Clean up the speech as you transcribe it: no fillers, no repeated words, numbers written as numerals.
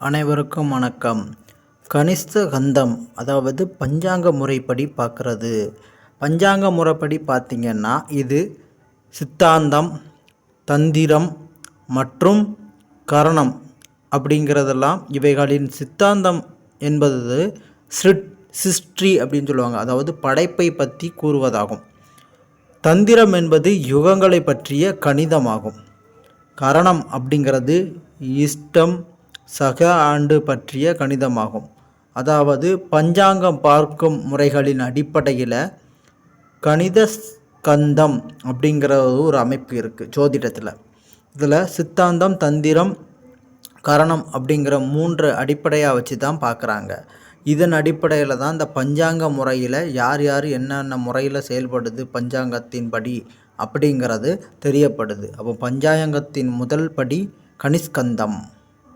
அனைவருக்கும் வணக்கம். கனிஷ்ட கந்தம் அதாவது பஞ்சாங்க முறைப்படி பார்க்குறது. பஞ்சாங்க முறைப்படி பார்த்திங்கன்னா இது சித்தாந்தம், தந்திரம் மற்றும் கரணம் அப்படிங்கிறதெல்லாம். இவைகளின் சித்தாந்தம் என்பது சிருஷ்டி அப்படின்னு சொல்லுவாங்க, அதாவது படைப்பை பற்றி கூறுவதாகும். தந்திரம் என்பது யுகங்களை பற்றிய கணிதமாகும். கரணம் அப்படிங்கிறது இஷ்டம் சக ஆண்டு பற்றிய கணிதமாகும். அதாவது பஞ்சாங்கம் பார்க்கும் முறைகளின் அடிப்படையில் கணித ஸ்கந்தம் அப்படிங்கிற ஒரு அமைப்பு இருக்குது ஜோதிடத்தில். இதில் சித்தாந்தம், தந்திரம், கரணம் அப்படிங்கிற 3 அடிப்படையாக வச்சு தான் பார்க்குறாங்க. இதன் அடிப்படையில் தான் இந்த பஞ்சாங்க முறையில் யார் யார் என்னென்ன முறையில் செயல்படுது பஞ்சாங்கத்தின் படி அப்படிங்கிறது தெரியப்படுது. அப்போ பஞ்சாங்கத்தின் முதல் படி கனிஷ்கந்தம்.